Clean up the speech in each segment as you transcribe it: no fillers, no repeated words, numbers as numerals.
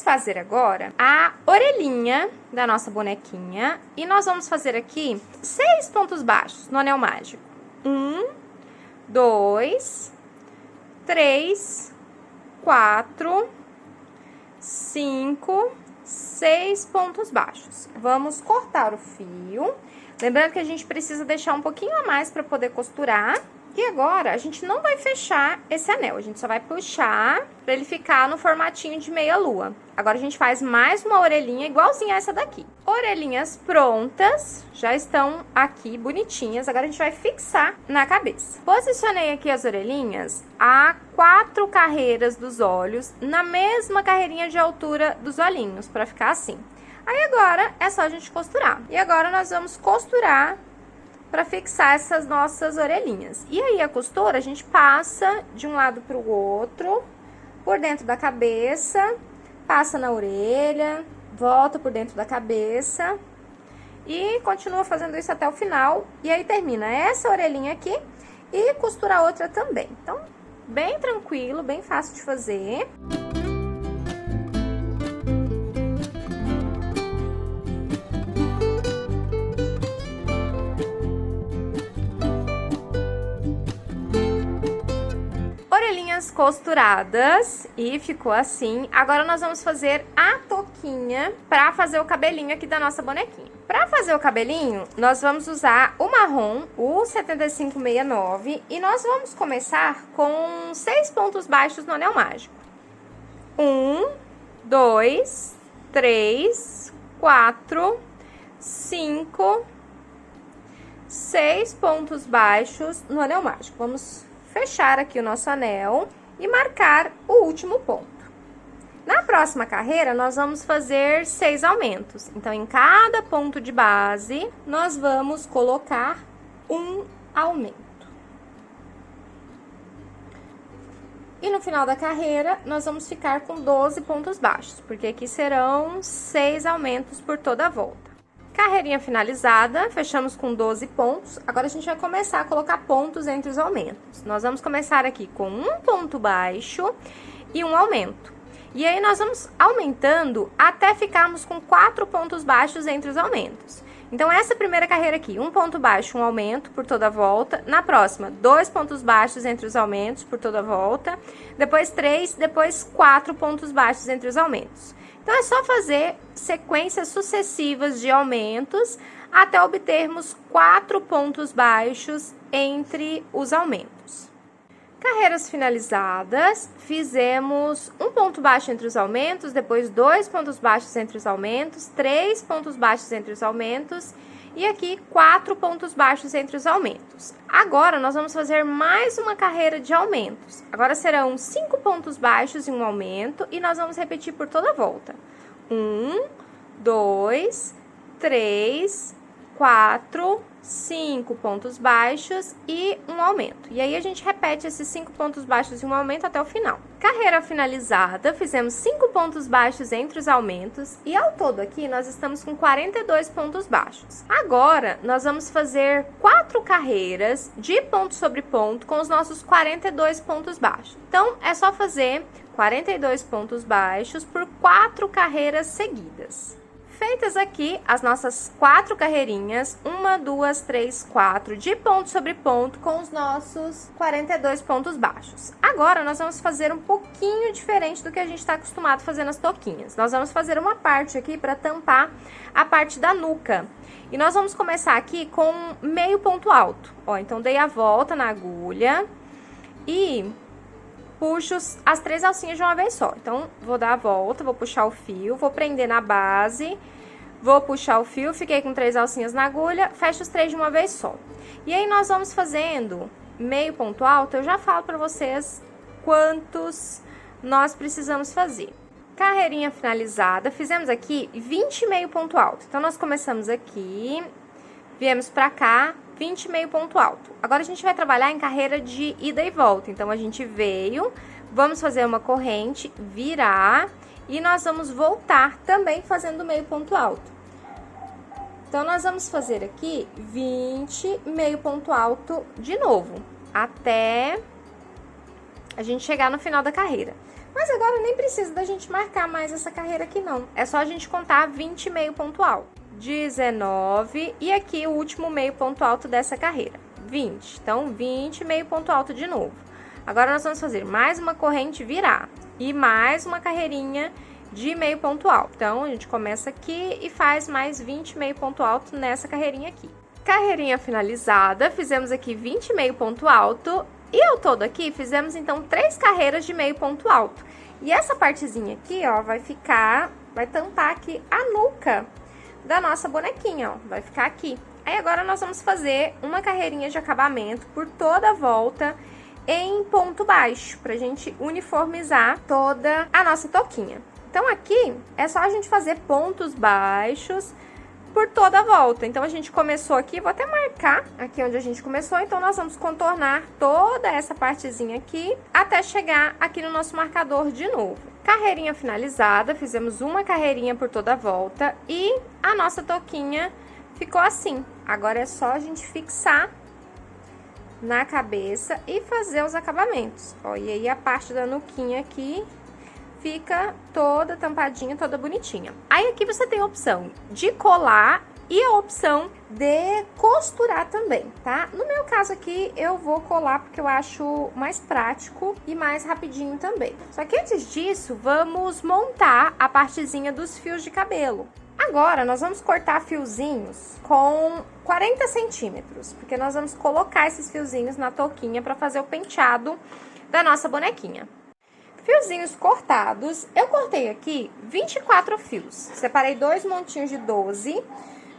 vamos fazer agora a orelhinha da nossa bonequinha. E nós vamos fazer aqui 6 pontos baixos no anel mágico. 1, 2, 3, 4, 5, 6 pontos baixos. Vamos cortar o fio. Lembrando que a gente precisa deixar um pouquinho a mais para poder costurar. E agora, a gente não vai fechar esse anel, a gente só vai puxar para ele ficar no formatinho de meia lua. Agora, a gente faz mais uma orelhinha igualzinha a essa daqui. Orelhinhas prontas, já estão aqui bonitinhas. Agora, a gente vai fixar na cabeça. Posicionei aqui as orelhinhas a 4 carreiras dos olhos, na mesma carreirinha de altura dos olhinhos, para ficar assim. Aí, agora, é só a gente costurar. E agora, nós vamos costurar para fixar essas nossas orelhinhas. E aí, a costura, a gente passa de um lado para o outro, por dentro da cabeça, passa na orelha, volta por dentro da cabeça e continua fazendo isso até o final. E aí, termina essa orelhinha aqui e costura a outra também. Então, bem tranquilo, bem fácil de fazer. Orelhinhas costuradas e ficou assim. Agora nós vamos fazer a touquinha para fazer o cabelinho aqui da nossa bonequinha. Para fazer o cabelinho, nós vamos usar o marrom, o 7569, e nós vamos começar com 6 pontos baixos no anel mágico. 1, 2, 3, 4, 5, 6 pontos baixos no anel mágico. Vamos fechar aqui o nosso anel e marcar o último ponto. Na próxima carreira, nós vamos fazer 6 aumentos. Então, em cada ponto de base, nós vamos colocar um aumento. E no final da carreira, nós vamos ficar com 12 pontos baixos, porque aqui serão 6 aumentos por toda a volta. Carreirinha finalizada, fechamos com 12 pontos. Agora, a gente vai começar a colocar pontos entre os aumentos. Nós vamos começar aqui com um ponto baixo e um aumento. E aí, nós vamos aumentando até ficarmos com 4 pontos baixos entre os aumentos. Então, essa primeira carreira aqui, um ponto baixo, um aumento por toda a volta. Na próxima, 2 pontos baixos entre os aumentos por toda a volta. Depois 3, depois 4 pontos baixos entre os aumentos. Então, é só fazer sequências sucessivas de aumentos até obtermos 4 pontos baixos entre os aumentos. Carreiras finalizadas, fizemos um ponto baixo entre os aumentos, depois 2 pontos baixos entre os aumentos, 3 pontos baixos entre os aumentos e aqui 4 pontos baixos entre os aumentos. Agora, nós vamos fazer mais uma carreira de aumentos. Agora, serão 5 pontos baixos e um aumento e nós vamos repetir por toda a volta. 1, 2, 3, 4, 5 pontos baixos e um aumento. E aí, a gente repete esses 5 pontos baixos e um aumento até o final. Carreira finalizada, fizemos 5 pontos baixos entre os aumentos e ao todo aqui nós estamos com 42 pontos baixos. Agora, nós vamos fazer 4 carreiras de ponto sobre ponto com os nossos 42 pontos baixos. Então, é só fazer 42 pontos baixos por 4 carreiras seguidas. Feitas aqui as nossas 4 carreirinhas, 1, 2, 3, 4, de ponto sobre ponto com os nossos 42 pontos baixos. Agora, nós vamos fazer um pouquinho diferente do que a gente está acostumado a fazer nas touquinhas. Nós vamos fazer uma parte aqui para tampar a parte da nuca. E nós vamos começar aqui com meio ponto alto. Ó, então, dei a volta na agulha e puxo as 3 alcinhas de uma vez só. Então, vou dar a volta, vou puxar o fio, vou prender na base, vou puxar o fio, fiquei com 3 alcinhas na agulha, fecho os 3 de uma vez só. E aí, nós vamos fazendo meio ponto alto, eu já falo pra vocês quantos nós precisamos fazer. Carreirinha finalizada, fizemos aqui 20 meio ponto alto. Então, nós começamos aqui, viemos pra cá, 20 meio ponto alto. Agora, a gente vai trabalhar em carreira de ida e volta. Então, a gente veio, vamos fazer uma corrente, virar, e nós vamos voltar também fazendo meio ponto alto. Então, nós vamos fazer aqui 20 meio ponto alto de novo, até a gente chegar no final da carreira. Mas agora nem precisa da gente marcar mais essa carreira aqui, não. É só a gente contar 20 meio ponto alto. 19, e aqui o último meio ponto alto dessa carreira, 20. Então, 20 meio ponto alto de novo. Agora, nós vamos fazer mais uma corrente virar e mais uma carreirinha de meio ponto alto. Então, a gente começa aqui e faz mais 20 meio ponto alto nessa carreirinha aqui. Carreirinha finalizada, fizemos aqui 20 meio ponto alto e ao todo aqui fizemos então 3 carreiras de meio ponto alto. E essa partezinha aqui, ó, vai tampar aqui a nuca da nossa bonequinha, ó, vai ficar aqui. Aí agora nós vamos fazer uma carreirinha de acabamento por toda a volta em ponto baixo, pra gente uniformizar toda a nossa touquinha. Então aqui é só a gente fazer pontos baixos por toda a volta. Então a gente começou aqui, vou até marcar aqui onde a gente começou, então nós vamos contornar toda essa partezinha aqui até chegar aqui no nosso marcador de novo. Carreirinha finalizada, fizemos uma carreirinha por toda a volta e a nossa touquinha ficou assim. Agora é só a gente fixar na cabeça e fazer os acabamentos. Ó, e aí a parte da nuquinha aqui fica toda tampadinha, toda bonitinha. Aí aqui você tem a opção de colar e a opção de costurar também, tá? No meu caso aqui, eu vou colar porque eu acho mais prático e mais rapidinho também. Só que antes disso, vamos montar a partezinha dos fios de cabelo. Agora, nós vamos cortar fiozinhos com 40 centímetros, porque nós vamos colocar esses fiozinhos na touquinha para fazer o penteado da nossa bonequinha. Fiozinhos cortados, eu cortei aqui 24 fios. Separei 2 montinhos de 12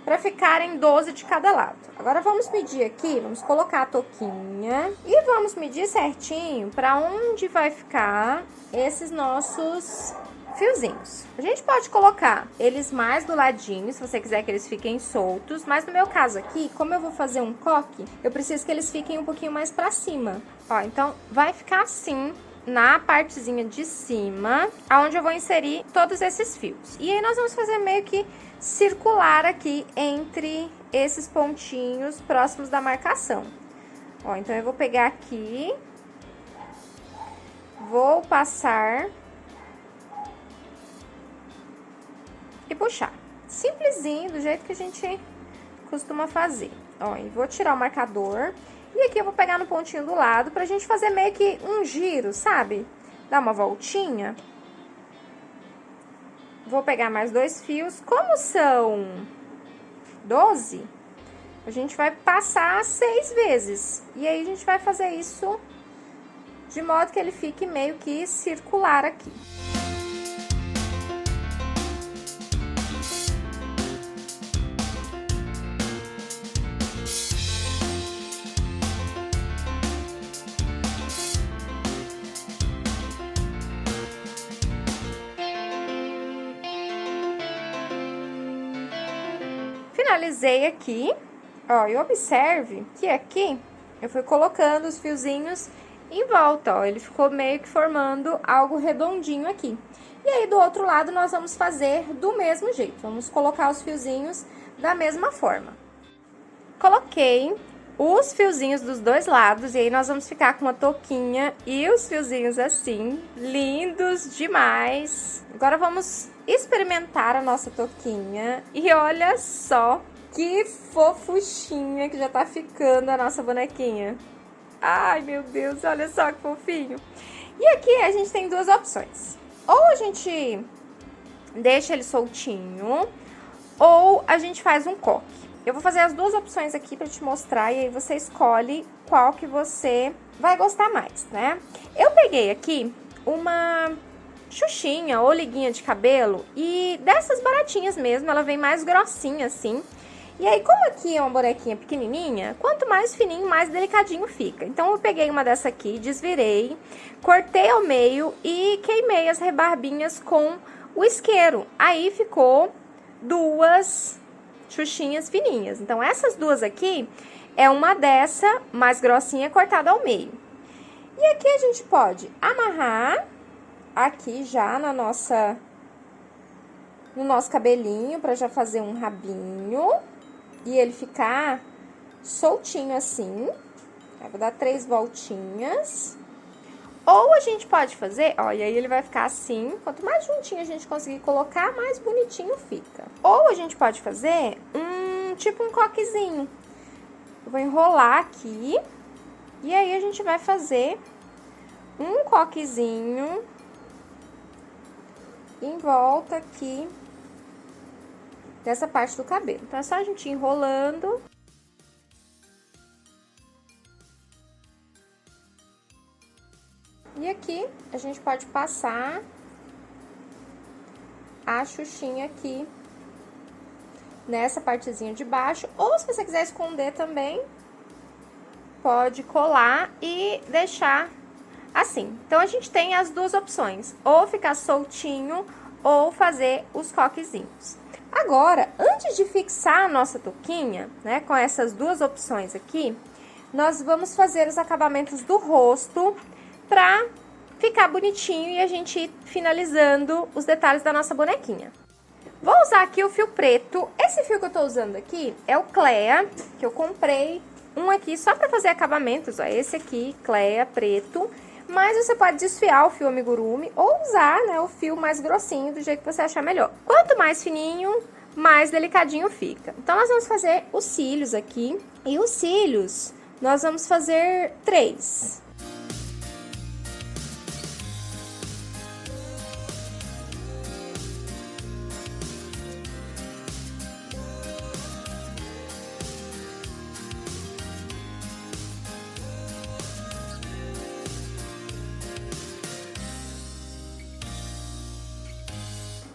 para ficarem 12 de cada lado. Agora vamos medir aqui, vamos colocar a touquinha e vamos medir certinho para onde vai ficar esses nossos fiozinhos. A gente pode colocar eles mais do ladinho, se você quiser que eles fiquem soltos, mas no meu caso aqui, como eu vou fazer um coque, eu preciso que eles fiquem um pouquinho mais para cima. Ó, então vai ficar assim na partezinha de cima, aonde eu vou inserir todos esses fios. E aí nós vamos fazer meio que circular aqui entre esses pontinhos próximos da marcação. Ó, então eu vou pegar aqui, vou passar e puxar. Simplesinho, do jeito que a gente costuma fazer. Ó, e vou tirar o marcador. E aqui eu vou pegar no pontinho do lado pra gente fazer meio que um giro, sabe? Dar uma voltinha. Vou pegar mais 2 fios. Como são 12, a gente vai passar 6 vezes. E aí a gente vai fazer isso de modo que ele fique meio que circular aqui. Finalizei aqui, ó, e observe que aqui eu fui colocando os fiozinhos em volta, ó, ele ficou meio que formando algo redondinho aqui. E aí, do outro lado, nós vamos fazer do mesmo jeito, vamos colocar os fiozinhos da mesma forma. Coloquei os fiozinhos dos dois lados, e aí nós vamos ficar com uma touquinha e os fiozinhos assim, lindos demais. Agora vamos experimentar a nossa touquinha e olha só que fofuchinha que já tá ficando a nossa bonequinha. Ai, meu Deus, olha só que fofinho. E aqui a gente tem 2 opções. Ou a gente deixa ele soltinho, ou a gente faz um coque. Eu vou fazer as 2 opções aqui pra te mostrar e aí você escolhe qual que você vai gostar mais, né? Eu peguei aqui uma xuxinha ou liguinha de cabelo e dessas baratinhas mesmo, ela vem mais grossinha assim. E aí, como aqui é uma bonequinha pequenininha, quanto mais fininho, mais delicadinho fica. Então, eu peguei uma dessa aqui, desvirei, cortei ao meio e queimei as rebarbinhas com o isqueiro. Aí, ficou 2 xuxinhas fininhas. Então, essas 2 aqui é uma dessa mais grossinha cortada ao meio. E aqui a gente pode amarrar aqui já no nosso cabelinho, para já fazer um rabinho e ele ficar soltinho assim. Eu vou dar 3 voltinhas. Ou a gente pode fazer, ó, e aí ele vai ficar assim, quanto mais juntinho a gente conseguir colocar, mais bonitinho fica. Ou a gente pode fazer tipo um coquezinho. Eu vou enrolar aqui, e aí a gente vai fazer um coquezinho em volta aqui dessa parte do cabelo. Então, é só a gente ir enrolando. E aqui, a gente pode passar a xuxinha aqui nessa partezinha de baixo. Ou, se você quiser esconder também, pode colar e deixar assim. Então, a gente tem as duas opções, ou ficar soltinho, ou fazer os coquezinhos. Agora, antes de fixar a nossa touquinha, né, com essas duas opções aqui, nós vamos fazer os acabamentos do rosto pra ficar bonitinho e a gente ir finalizando os detalhes da nossa bonequinha. Vou usar aqui o fio preto. Esse fio que eu tô usando aqui é o Clea, que eu comprei um aqui só pra fazer acabamentos, ó, esse aqui, Clea preto. Mas você pode desfiar o fio amigurumi ou usar, né, o fio mais grossinho, do jeito que você achar melhor. Quanto mais fininho, mais delicadinho fica. Então, nós vamos fazer os cílios aqui. E os cílios, nós vamos fazer 3.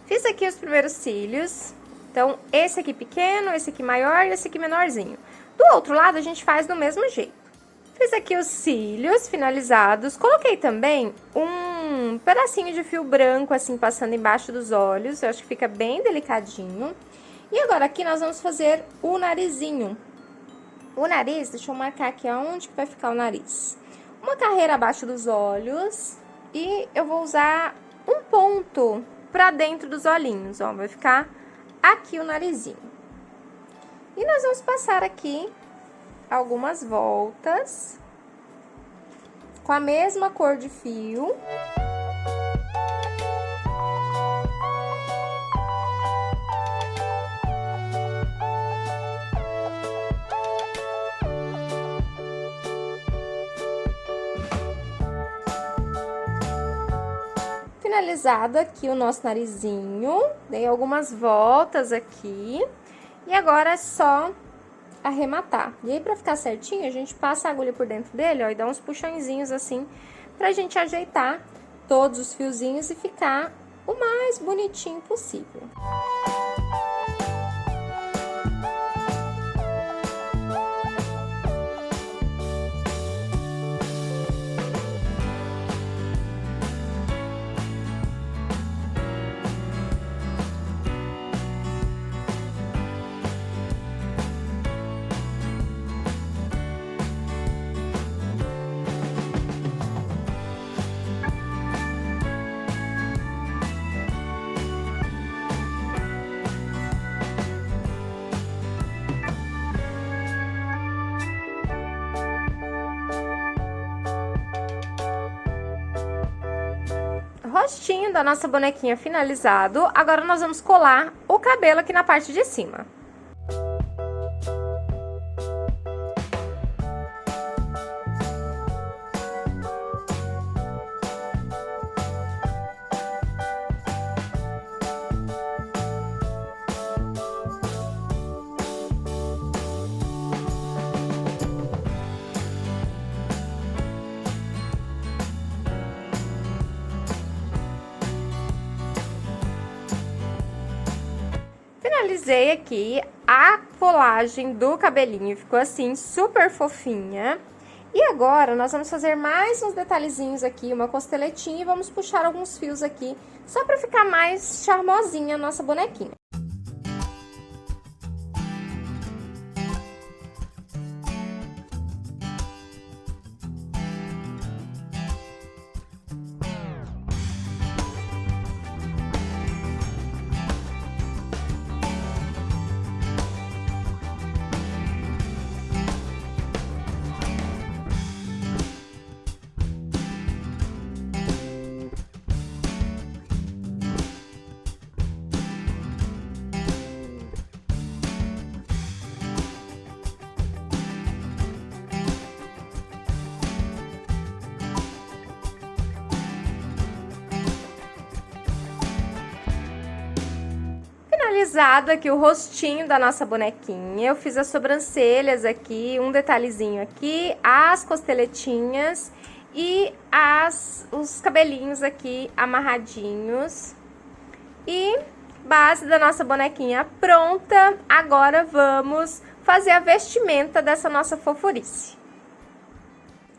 Fiz aqui os primeiros cílios, então esse aqui pequeno, esse aqui maior e esse aqui menorzinho. Do outro lado a gente faz do mesmo jeito. Fiz aqui os cílios finalizados, coloquei também um pedacinho de fio branco assim passando embaixo dos olhos, eu acho que fica bem delicadinho. E agora aqui nós vamos fazer o narizinho. O nariz, deixa eu marcar aqui aonde que vai ficar o nariz. Uma carreira abaixo dos olhos e eu vou usar um ponto pra dentro dos olhinhos, ó, vai ficar aqui o narizinho. E nós vamos passar aqui algumas voltas com a mesma cor de fio. Finalizado aqui o nosso narizinho, dei algumas voltas aqui, e agora é só arrematar. E aí, pra ficar certinho, a gente passa a agulha por dentro dele, ó, e dá uns puxõezinhos assim, pra gente ajeitar todos os fiozinhos e ficar o mais bonitinho possível. Rostinho da nossa bonequinha finalizado. Agora nós vamos colar o cabelo aqui na parte de cima. Finalizei aqui a colagem do cabelinho, ficou assim, super fofinha. E agora, nós vamos fazer mais uns detalhezinhos aqui, uma costeletinha, e vamos puxar alguns fios aqui, só pra ficar mais charmosinha a nossa bonequinha. finalizado aqui o rostinho da nossa bonequinha. Eu fiz as sobrancelhas aqui, um detalhezinho aqui, as costeletinhas e os cabelinhos aqui amarradinhos. E base da nossa bonequinha pronta. Agora vamos fazer a vestimenta dessa nossa fofurice.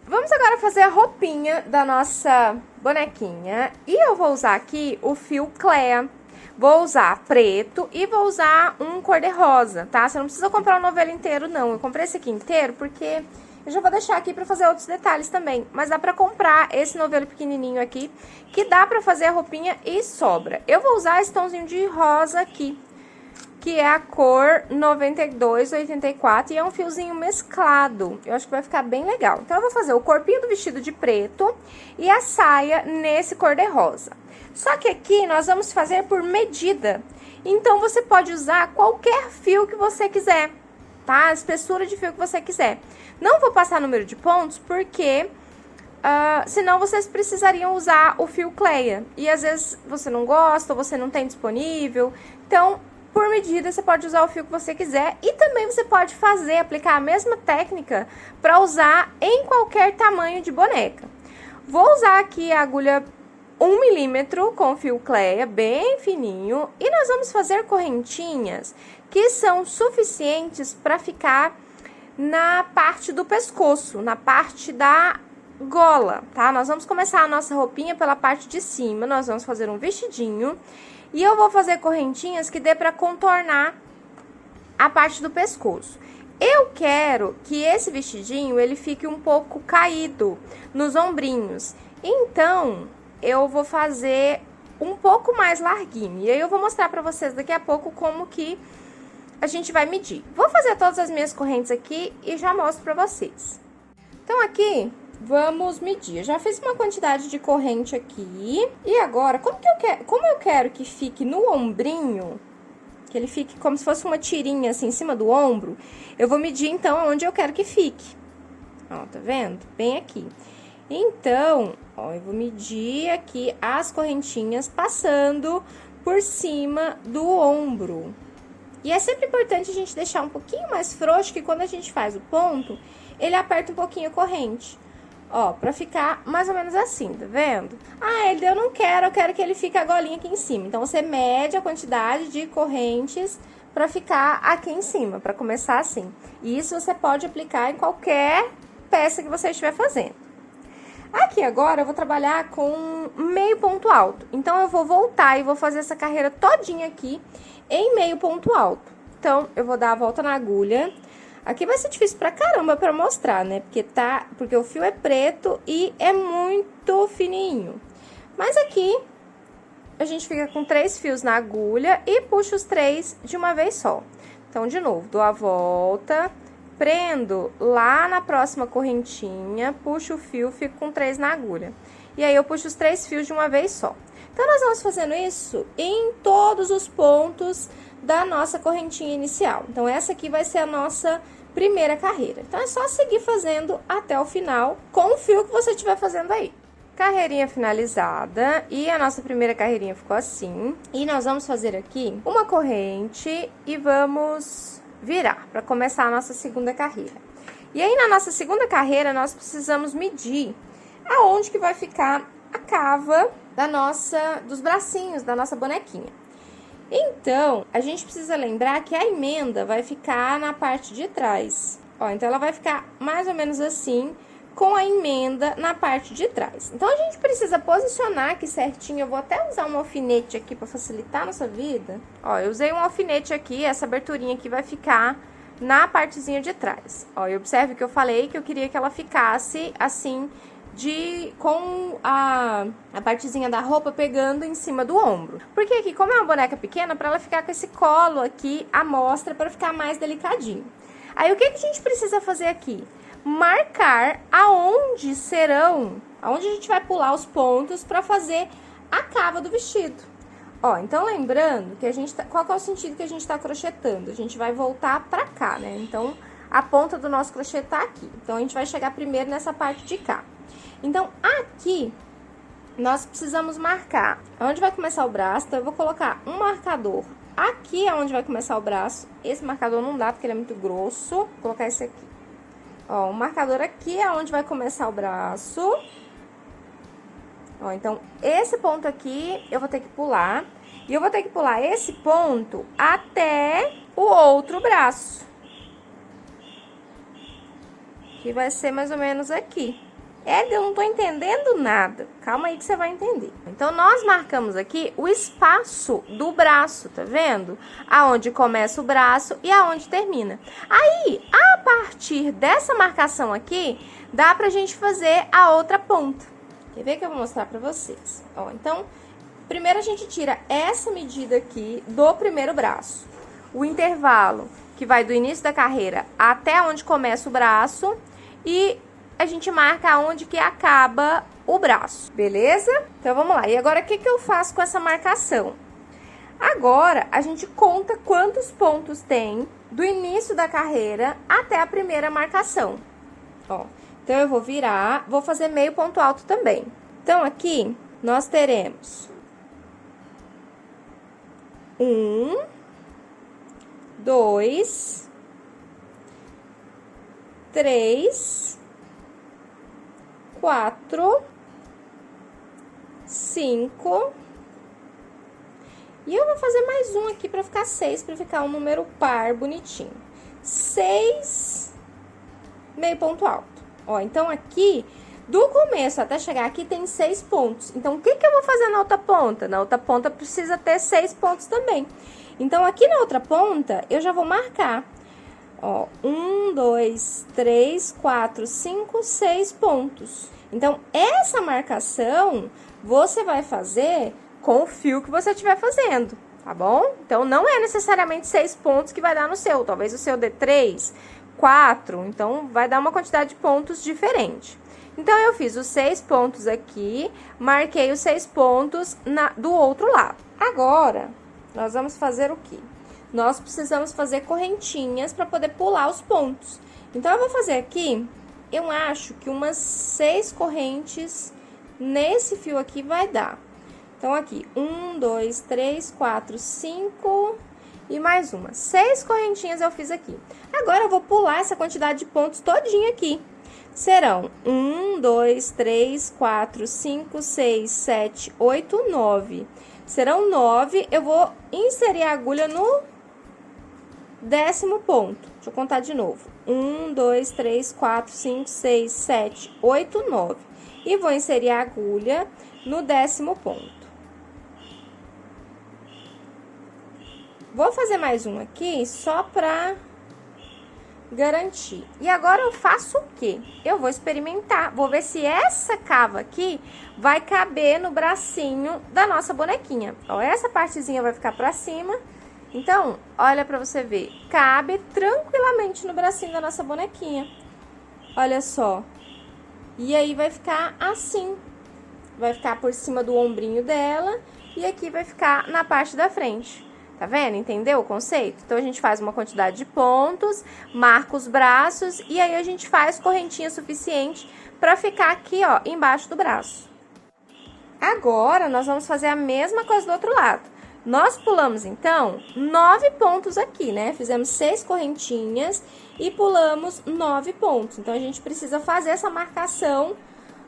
Vamos agora fazer a roupinha da nossa bonequinha. E eu vou usar aqui o fio Clea. Vou usar preto e vou usar um cor-de-rosa, tá? Você não precisa comprar o novelo inteiro, não. Eu comprei esse aqui inteiro porque eu já vou deixar aqui pra fazer outros detalhes também. Mas dá pra comprar esse novelo pequenininho aqui, que dá pra fazer a roupinha e sobra. Eu vou usar esse tomzinho de rosa aqui, que é a cor 9284 e é um fiozinho mesclado. Eu acho que vai ficar bem legal. Então, eu vou fazer o corpinho do vestido de preto e a saia nesse cor-de-rosa. Só que aqui nós vamos fazer por medida. Então, você pode usar qualquer fio que você quiser, tá? A espessura de fio que você quiser. Não vou passar número de pontos porque senão vocês precisariam usar o fio Clea. E às vezes você não gosta ou você não tem disponível. Então, por medida, você pode usar o fio que você quiser. E também você pode aplicar a mesma técnica para usar em qualquer tamanho de boneca. Vou usar aqui a agulha 1 milímetro com fio Clea, bem fininho. E nós vamos fazer correntinhas que são suficientes para ficar na parte do pescoço, na parte da gola, tá? Nós vamos começar a nossa roupinha pela parte de cima. Nós vamos fazer um vestidinho. E eu vou fazer correntinhas que dê pra contornar a parte do pescoço. Eu quero que esse vestidinho, ele fique um pouco caído nos ombrinhos. Então, eu vou fazer um pouco mais larguinho. E aí, eu vou mostrar pra vocês daqui a pouco como que a gente vai medir. Vou fazer todas as minhas correntes aqui e já mostro pra vocês. Então, aqui, vamos medir. Eu já fiz uma quantidade de corrente aqui. E agora, como eu quero que fique no ombrinho, que ele fique como se fosse uma tirinha assim em cima do ombro, eu vou medir então onde eu quero que fique. Ó, tá vendo? Bem aqui. Então, ó, eu vou medir aqui as correntinhas passando por cima do ombro. E é sempre importante a gente deixar um pouquinho mais frouxo, que quando a gente faz o ponto, ele aperta um pouquinho a corrente. Ó, pra ficar mais ou menos assim, tá vendo? Ah, eu não quero, eu quero que ele fique a golinha aqui em cima. Então, você mede a quantidade de correntes pra ficar aqui em cima, pra começar assim. E isso você pode aplicar em qualquer peça que você estiver fazendo. Aqui agora eu vou trabalhar com meio ponto alto. Então, eu vou voltar e vou fazer essa carreira todinha aqui em meio ponto alto. Então, eu vou dar a volta na agulha. Aqui vai ser difícil pra caramba pra mostrar, né? Porque o fio é preto e é muito fininho. Mas aqui, a gente fica com 3 fios na agulha e puxa os 3 de uma vez só. Então, de novo, dou a volta, prendo lá na próxima correntinha, puxo o fio, fico com 3 na agulha. E aí, eu puxo os 3 fios de uma vez só. Então, nós vamos fazendo isso em todos os pontos da nossa correntinha inicial. Então, essa aqui vai ser a nossa primeira carreira. Então, é só seguir fazendo até o final com o fio que você estiver fazendo aí. Carreirinha finalizada e a nossa primeira carreirinha ficou assim. E nós vamos fazer aqui uma corrente e vamos virar para começar a nossa segunda carreira. E aí, na nossa segunda carreira, nós precisamos medir aonde que vai ficar a cava dos bracinhos da nossa bonequinha. Então, a gente precisa lembrar que a emenda vai ficar na parte de trás. Ó, então, ela vai ficar mais ou menos assim, com a emenda na parte de trás. Então, a gente precisa posicionar aqui certinho. Eu vou até usar um alfinete aqui para facilitar a nossa vida. Ó, eu usei um alfinete aqui, essa aberturinha aqui vai ficar na partezinha de trás. Ó, e observe que eu falei que eu queria que ela ficasse assim, com a partezinha da roupa pegando em cima do ombro. Porque aqui, como é uma boneca pequena, para ela ficar com esse colo aqui à mostra, para ficar mais delicadinho. Aí, o que a gente precisa fazer aqui? Marcar aonde a gente vai pular os pontos para fazer a cava do vestido. Ó, então lembrando que qual que é o sentido que a gente tá crochetando? A gente vai voltar pra cá, né? Então, a ponta do nosso crochê tá aqui. Então, a gente vai chegar primeiro nessa parte de cá. Então, aqui, nós precisamos marcar onde vai começar o braço. Então, eu vou colocar um marcador aqui é onde vai começar o braço. Esse marcador não dá, porque ele é muito grosso. Vou colocar esse aqui. Ó, o marcador aqui é onde vai começar o braço. Ó, então, esse ponto aqui eu vou ter que pular. E eu vou ter que pular esse ponto até o outro braço. Que vai ser mais ou menos aqui. Eu não tô entendendo nada. Calma aí que você vai entender. Então, nós marcamos aqui o espaço do braço, tá vendo? Aonde começa o braço e aonde termina. Aí, a partir dessa marcação aqui, dá pra gente fazer a outra ponta. Quer ver que eu vou mostrar pra vocês? Ó, então, primeiro a gente tira essa medida aqui do primeiro braço. O intervalo que vai do início da carreira até onde começa o braço e a gente marca onde que acaba o braço, beleza? Então, vamos lá. E agora, o que eu faço com essa marcação? Agora, a gente conta quantos pontos tem do início da carreira até a primeira marcação. Ó, então, eu vou virar, vou fazer meio ponto alto também. Então, aqui, nós teremos 1, 2, 3, 4, 5. E eu vou fazer mais um aqui pra ficar 6, pra ficar um número par bonitinho. 6, meio ponto alto. Ó, então aqui, do começo até chegar aqui, tem 6 pontos. Então, o que eu vou fazer na outra ponta? Na outra ponta precisa ter 6 pontos também. Então, aqui na outra ponta, eu já vou marcar. Ó, 1, 2, 3, 4, 5, 6 pontos. Então, essa marcação você vai fazer com o fio que você estiver fazendo, tá bom? Então, não é necessariamente 6 pontos que vai dar no seu. Talvez o seu dê 3, 4. Então, vai dar uma quantidade de pontos diferente. Então, eu fiz os 6 pontos aqui, marquei os 6 pontos do outro lado. Agora, nós vamos fazer o quê? Nós precisamos fazer correntinhas para poder pular os pontos. Então, eu vou fazer aqui, eu acho que umas 6 correntes nesse fio aqui vai dar. Então, aqui, 1, 2, 3, 4, 5 e mais uma. 6 correntinhas eu fiz aqui. Agora, eu vou pular essa quantidade de pontos todinha aqui. Serão 1, 2, 3, 4, 5, 6, 7, 8, 9. Serão 9, eu vou inserir a agulha no 10º ponto. Deixa eu contar de novo. 1, 2, 3, 4, 5, 6, 7, 8, 9. E vou inserir a agulha no 10º ponto. Vou fazer mais um aqui, só pra garantir. E agora eu faço o quê? Eu vou experimentar. Vou ver se essa cava aqui vai caber no bracinho da nossa bonequinha. Ó, essa partezinha vai ficar pra cima. Então, olha pra você ver, cabe tranquilamente no bracinho da nossa bonequinha. Olha só. E aí, vai ficar assim. Vai ficar por cima do ombrinho dela e aqui vai ficar na parte da frente. Tá vendo? Entendeu o conceito? Então, a gente faz uma quantidade de pontos, marca os braços e aí a gente faz correntinha suficiente pra ficar aqui, ó, embaixo do braço. Agora, nós vamos fazer a mesma coisa do outro lado. Nós pulamos, então, 9 pontos aqui, né? Fizemos 6 correntinhas e pulamos 9 pontos. Então, a gente precisa fazer essa marcação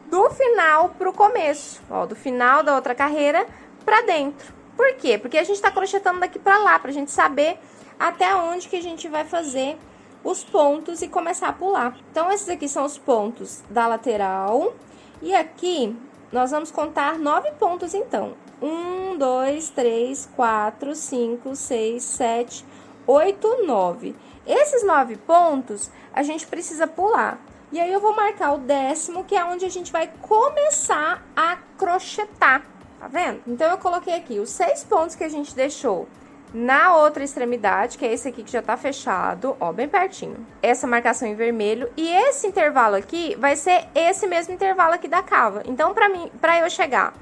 do final pro começo, ó, do final da outra carreira pra dentro. Por quê? Porque a gente tá crochetando daqui pra lá, pra gente saber até onde que a gente vai fazer os pontos e começar a pular. Então, esses aqui são os pontos da lateral. E aqui, nós vamos contar 9 pontos, então. 1, 2, 3, 4, 5, 6, 7, 8, 9. Esses 9 pontos, a gente precisa pular. E aí, eu vou marcar o 10º, que é onde a gente vai começar a crochetar. Tá vendo? Então, eu coloquei aqui os 6 pontos que a gente deixou na outra extremidade, que é esse aqui que já tá fechado, ó, bem pertinho. Essa marcação em vermelho. E esse intervalo aqui vai ser esse mesmo intervalo aqui da cava. Então, pra eu chegar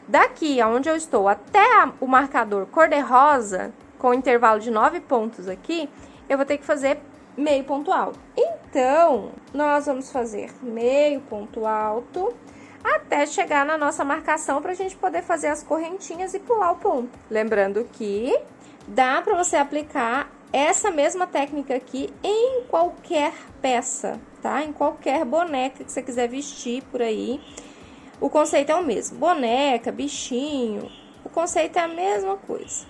daqui, onde eu estou, até o marcador cor-de-rosa, com intervalo de 9 pontos aqui, eu vou ter que fazer meio ponto alto. Então, nós vamos fazer meio ponto alto até chegar na nossa marcação pra gente poder fazer as correntinhas e pular o ponto. Lembrando que dá pra você aplicar essa mesma técnica aqui em qualquer peça, tá? Em qualquer boneca que você quiser vestir por aí. O conceito é o mesmo. Boneca, bichinho, o conceito é a mesma coisa.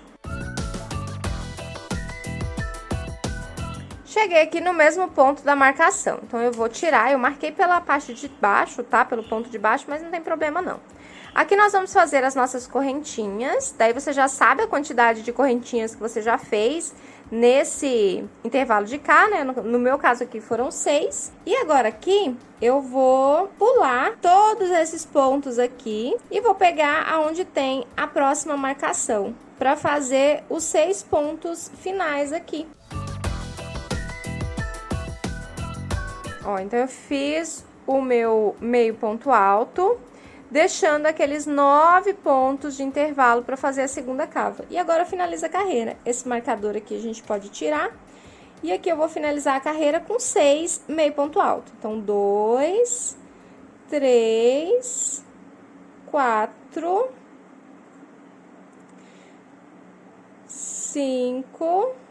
Cheguei aqui no mesmo ponto da marcação, então eu vou tirar, eu marquei pela parte de baixo, tá? Pelo ponto de baixo, mas não tem problema não. Aqui nós vamos fazer as nossas correntinhas, daí você já sabe a quantidade de correntinhas que você já fez nesse intervalo de cá, né? No meu caso aqui foram 6. E agora aqui eu vou pular todos esses pontos aqui e vou pegar aonde tem a próxima marcação, para fazer os 6 pontos finais aqui. Ó, então eu fiz o meu meio ponto alto, deixando aqueles 9 pontos de intervalo para fazer a segunda cava. E agora finaliza a carreira. Esse marcador aqui a gente pode tirar. E aqui eu vou finalizar a carreira com 6 meio ponto alto. Então, 2, 3, 4, 5...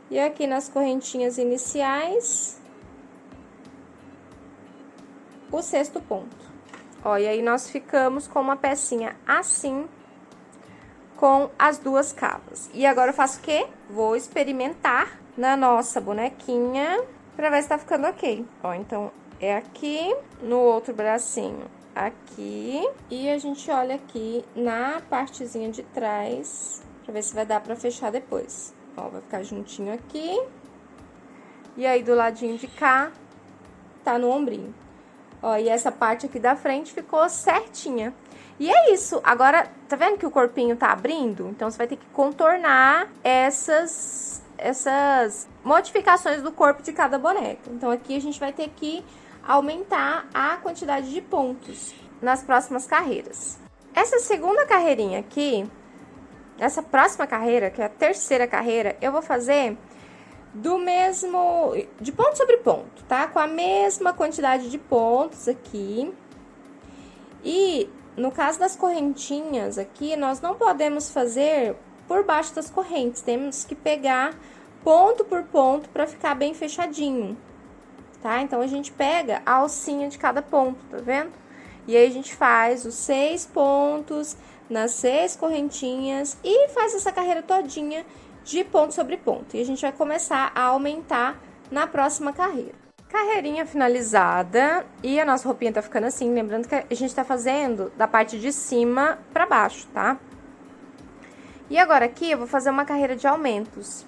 E aqui nas correntinhas iniciais, o 6º ponto. Ó, e aí nós ficamos com uma pecinha assim, com as 2 cavas. E agora eu faço o quê? Vou experimentar na nossa bonequinha, pra ver se tá ficando ok. Ó, então, é aqui, no outro bracinho, aqui. E a gente olha aqui na partezinha de trás, pra ver se vai dar pra fechar depois. Ó, vai ficar juntinho aqui. E aí, do ladinho de cá, tá no ombrinho. Ó, e essa parte aqui da frente ficou certinha. E é isso. Agora, tá vendo que o corpinho tá abrindo? Então, você vai ter que contornar essas modificações do corpo de cada boneca. Então, aqui a gente vai ter que aumentar a quantidade de pontos nas próximas carreiras. Essa segunda carreirinha aqui... Essa próxima carreira, que é a terceira carreira, eu vou fazer do mesmo... de ponto sobre ponto, tá? Com a mesma quantidade de pontos aqui. E, no caso das correntinhas aqui, nós não podemos fazer por baixo das correntes. Temos que pegar ponto por ponto para ficar bem fechadinho, tá? Então, a gente pega a alcinha de cada ponto, tá vendo? E aí, a gente faz os 6 pontos... nas 6 correntinhas e faz essa carreira todinha de ponto sobre ponto. E a gente vai começar a aumentar na próxima carreira. Carreirinha finalizada e a nossa roupinha tá ficando assim, lembrando que a gente tá fazendo da parte de cima pra baixo, tá? E agora aqui eu vou fazer uma carreira de aumentos.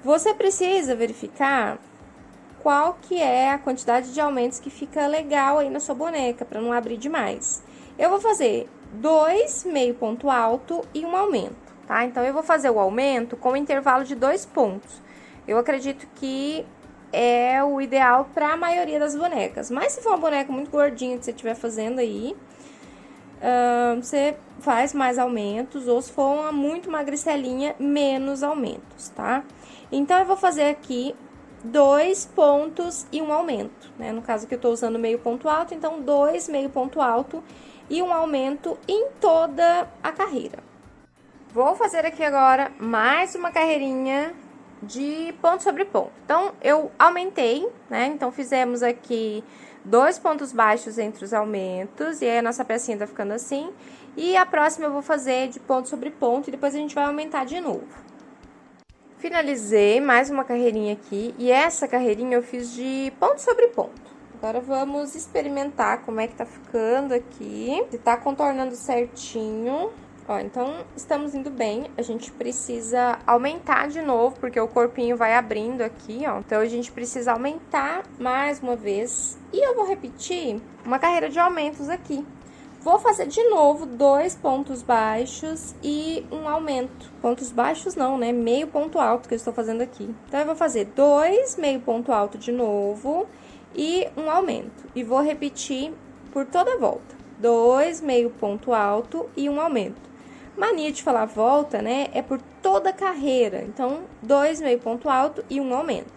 Você precisa verificar qual que é a quantidade de aumentos que fica legal aí na sua boneca, pra não abrir demais. Eu vou fazer 2 meio ponto alto e um aumento, tá? Então, eu vou fazer o aumento com intervalo de 2 pontos. Eu acredito que é o ideal para a maioria das bonecas. Mas se for uma boneca muito gordinha que você estiver fazendo aí, você faz mais aumentos. Ou se for uma muito magricelinha, menos aumentos, tá? Então, eu vou fazer aqui 2 pontos e um aumento, né? No caso que eu tô usando meio ponto alto, então 2 meio ponto alto e um aumento em toda a carreira. Vou fazer aqui agora mais uma carreirinha de ponto sobre ponto. Então, eu aumentei, né? Então, fizemos aqui 2 pontos baixos entre os aumentos, e aí a nossa pecinha tá ficando assim. E a próxima eu vou fazer de ponto sobre ponto, e depois a gente vai aumentar de novo. Finalizei mais uma carreirinha aqui, e essa carreirinha eu fiz de ponto sobre ponto. Agora, vamos experimentar como é que tá ficando aqui, se tá contornando certinho. Ó, então, estamos indo bem. A gente precisa aumentar de novo, porque o corpinho vai abrindo aqui, ó. Então, a gente precisa aumentar mais uma vez. E eu vou repetir uma carreira de aumentos aqui. Vou fazer de novo 2 pontos baixos e um aumento. Pontos baixos não, né? Meio ponto alto que eu estou fazendo aqui. Então, eu vou fazer 2 meio ponto alto de novo e um aumento. E vou repetir por toda a volta. 2 meio ponto alto e um aumento. Mania de falar volta, né? É por toda a carreira. Então, 2 meio ponto alto e um aumento.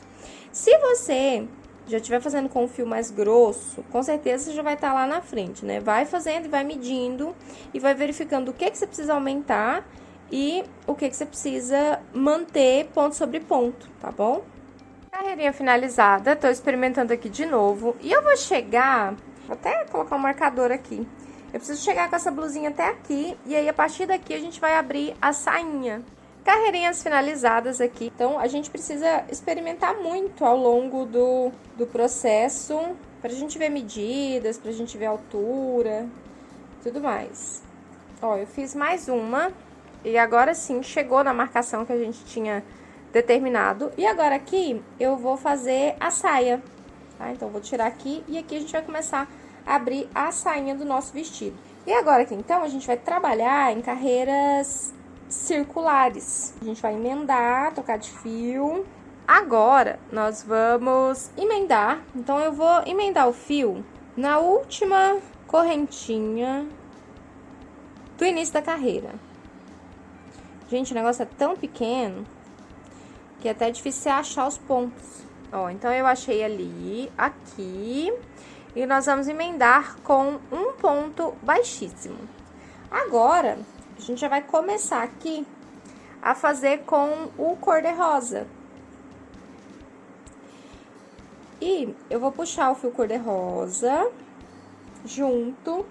Se você já estiver fazendo com um fio mais grosso, com certeza você já vai estar lá na frente, né? Vai fazendo e vai medindo e vai verificando o que você precisa aumentar e o que você precisa manter ponto sobre ponto, tá bom? Carreirinha finalizada, tô experimentando aqui de novo. E eu vou chegar, vou até colocar um marcador aqui. Eu preciso chegar com essa blusinha até aqui, e aí a partir daqui a gente vai abrir a sainha. Carreirinhas finalizadas aqui. Então, a gente precisa experimentar muito ao longo do processo, pra gente ver medidas, pra gente ver altura, tudo mais. Ó, eu fiz mais uma, e agora sim, chegou na marcação que a gente tinha determinado. E agora aqui, eu vou fazer a saia, tá? Então, vou tirar aqui, e aqui a gente vai começar a abrir a sainha do nosso vestido. E agora aqui, então, a gente vai trabalhar em carreiras circulares. A gente vai emendar, trocar de fio. Agora, nós vamos emendar. Então, eu vou emendar o fio na última correntinha do início da carreira. Gente, o negócio é tão pequeno que é até difícil achar os pontos. Ó, então, eu achei ali, aqui, e nós vamos emendar com um ponto baixíssimo. Agora, a gente já vai começar aqui a fazer com o cor-de-rosa. E eu vou puxar o fio cor-de-rosa junto.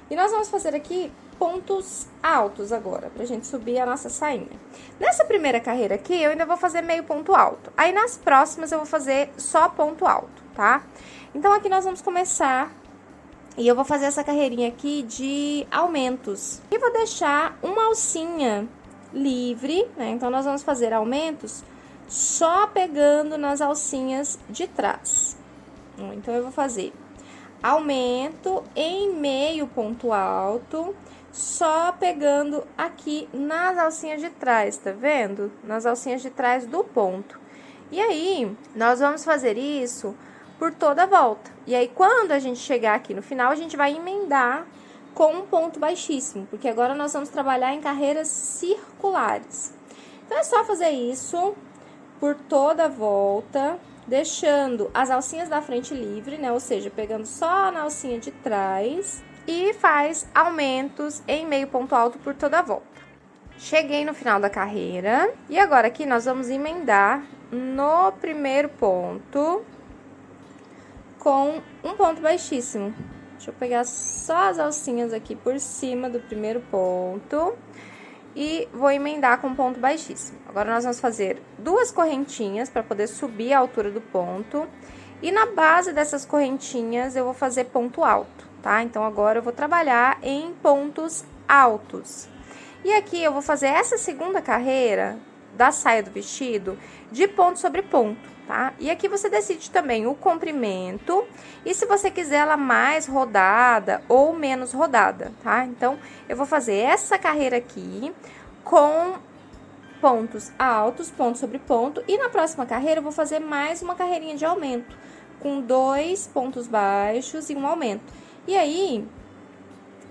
E nós vamos fazer aqui pontos altos agora, pra gente subir a nossa sainha. Nessa primeira carreira aqui, eu ainda vou fazer meio ponto alto. Aí, nas próximas, eu vou fazer só ponto alto, tá? Então, aqui nós vamos começar. E eu vou fazer essa carreirinha aqui de aumentos. E vou deixar uma alcinha livre, né? Então, nós vamos fazer aumentos só pegando nas alcinhas de trás. Então, eu vou fazer aumento em meio ponto alto, só pegando aqui nas alcinhas de trás, tá vendo? Nas alcinhas de trás do ponto. E aí, nós vamos fazer isso por toda a volta. E aí, quando a gente chegar aqui no final, a gente vai emendar com um ponto baixíssimo, porque agora nós vamos trabalhar em carreiras circulares. Então, é só fazer isso por toda a volta, deixando as alcinhas da frente livre, né? Ou seja, pegando só na alcinha de trás e faz aumentos em meio ponto alto por toda a volta. Cheguei no final da carreira e agora aqui nós vamos emendar no primeiro ponto com um ponto baixíssimo. Deixa eu pegar só as alcinhas aqui por cima do primeiro ponto e vou emendar com um ponto baixíssimo. Agora, nós vamos fazer duas correntinhas para poder subir a altura do ponto. E na base dessas correntinhas, eu vou fazer ponto alto, tá? Então, agora eu vou trabalhar em pontos altos. E aqui, eu vou fazer essa segunda carreira da saia do vestido de ponto sobre ponto. Tá? E aqui você decide também o comprimento e se você quiser ela mais rodada ou menos rodada, tá? Então, eu vou fazer essa carreira aqui com pontos altos, ponto sobre ponto, e na próxima carreira eu vou fazer mais uma carreirinha de aumento, com 2 pontos baixos e um aumento. E aí,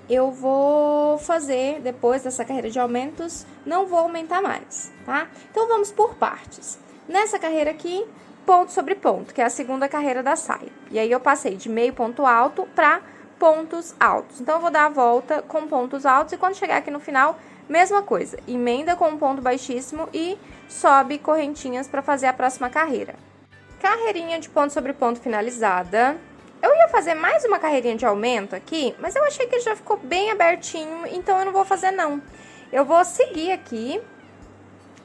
eu vou fazer, depois dessa carreira de aumentos, não vou aumentar mais, tá? Então, vamos por partes. Nessa carreira aqui, ponto sobre ponto, que é a segunda carreira da saia. E aí, eu passei de meio ponto alto para pontos altos. Então, eu vou dar a volta com pontos altos e quando chegar aqui no final, mesma coisa. Emenda com um ponto baixíssimo e sobe correntinhas para fazer a próxima carreira. Carreirinha de ponto sobre ponto finalizada. Eu ia fazer mais uma carreirinha de aumento aqui, mas eu achei que ele já ficou bem abertinho, então eu não vou fazer não. Eu vou seguir aqui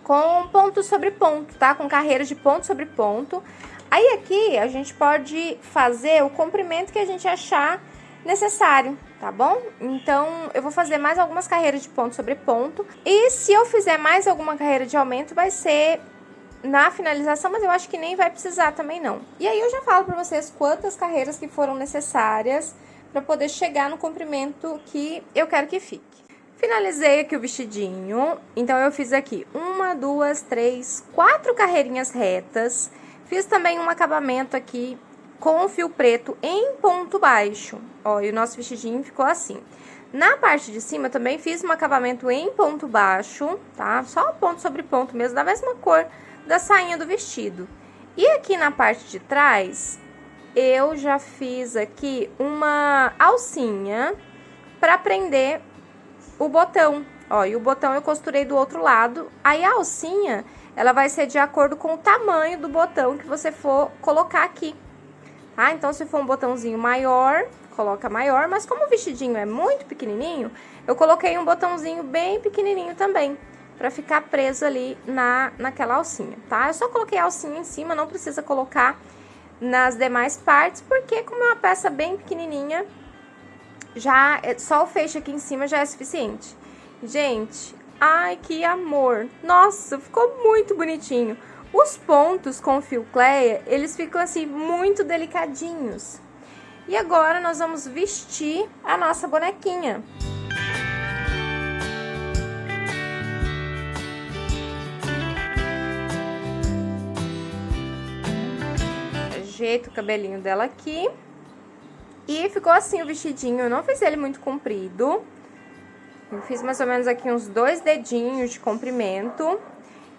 com ponto sobre ponto, tá? Com carreiras de ponto sobre ponto. Aí, aqui, a gente pode fazer o comprimento que a gente achar necessário, tá bom? Então, eu vou fazer mais algumas carreiras de ponto sobre ponto. E se eu fizer mais alguma carreira de aumento, vai ser na finalização, mas eu acho que nem vai precisar também, não. E aí, eu já falo pra vocês quantas carreiras que foram necessárias pra poder chegar no comprimento que eu quero que fique. Finalizei aqui o vestidinho, então eu fiz aqui 1, 2, 3, 4 carreirinhas retas. Fiz também um acabamento aqui com o fio preto em ponto baixo. Ó, e o nosso vestidinho ficou assim. Na parte de cima também fiz um acabamento em ponto baixo, tá? Só ponto sobre ponto mesmo, da mesma cor da sainha do vestido. E aqui na parte de trás, eu já fiz aqui uma alcinha para prender o botão Ó, e o botão eu costurei do outro lado. Aí a alcinha, ela vai ser de acordo com o tamanho do botão que você for colocar aqui, tá? Então, se for um botãozinho maior, coloca maior, mas como o vestidinho é muito pequenininho, eu coloquei um botãozinho bem pequenininho também, pra ficar preso ali naquela alcinha, tá? Eu só coloquei a alcinha em cima, não precisa colocar nas demais partes, porque como é uma peça bem pequenininha, já só o feixe aqui em cima já é suficiente. Gente, ai, que amor! Nossa, ficou muito bonitinho. Os pontos com fio Cleia, eles ficam assim muito delicadinhos. E agora nós vamos vestir a nossa bonequinha. Ajeito o cabelinho dela aqui. E ficou assim o vestidinho, eu não fiz ele muito comprido. Eu fiz mais ou menos aqui uns 2 dedinhos de comprimento.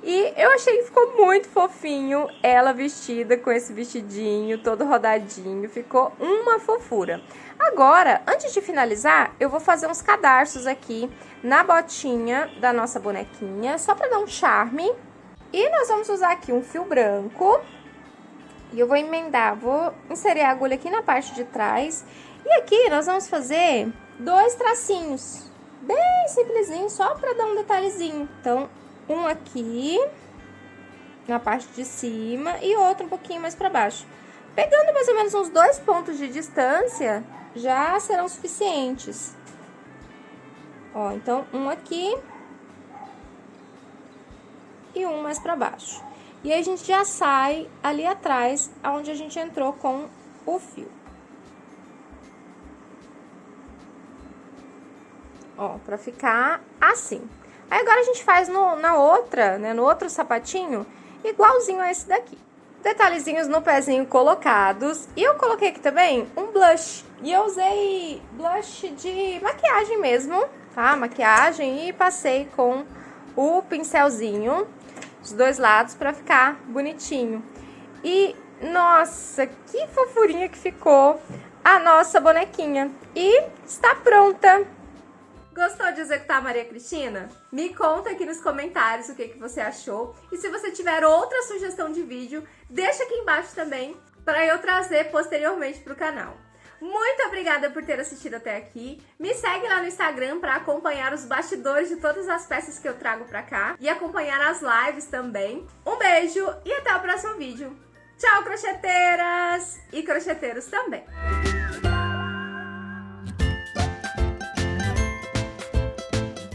E eu achei que ficou muito fofinho ela vestida com esse vestidinho todo rodadinho. Ficou uma fofura. Agora, antes de finalizar, eu vou fazer uns cadarços aqui na botinha da nossa bonequinha, só pra dar um charme. E nós vamos usar aqui um fio branco. E eu vou emendar, vou inserir a agulha aqui na parte de trás. E aqui nós vamos fazer 2 tracinhos. Bem simplesinho, só pra dar um detalhezinho. Então, um aqui, na parte de cima, e outro um pouquinho mais pra baixo. Pegando mais ou menos uns 2 pontos de distância, já serão suficientes. Ó, então, um aqui e um mais pra baixo. E aí, a gente já sai ali atrás, onde a gente entrou com o fio. Ó, pra ficar assim. Aí, agora a gente faz no outro sapatinho, igualzinho a esse daqui. Detalhezinhos no pezinho colocados. E eu coloquei aqui também um blush. E eu usei blush de maquiagem mesmo, tá? Maquiagem, e passei com o pincelzinho os 2 lados pra ficar bonitinho. E, nossa, que fofurinha que ficou a nossa bonequinha. E está pronta! Gostou de executar a Maria Cristina? Me conta aqui nos comentários o que você achou. E se você tiver outra sugestão de vídeo, deixa aqui embaixo também para eu trazer posteriormente para o canal. Muito obrigada por ter assistido até aqui. Me segue lá no Instagram para acompanhar os bastidores de todas as peças que eu trago para cá e acompanhar as lives também. Um beijo e até o próximo vídeo. Tchau, crocheteiras e crocheteiros também!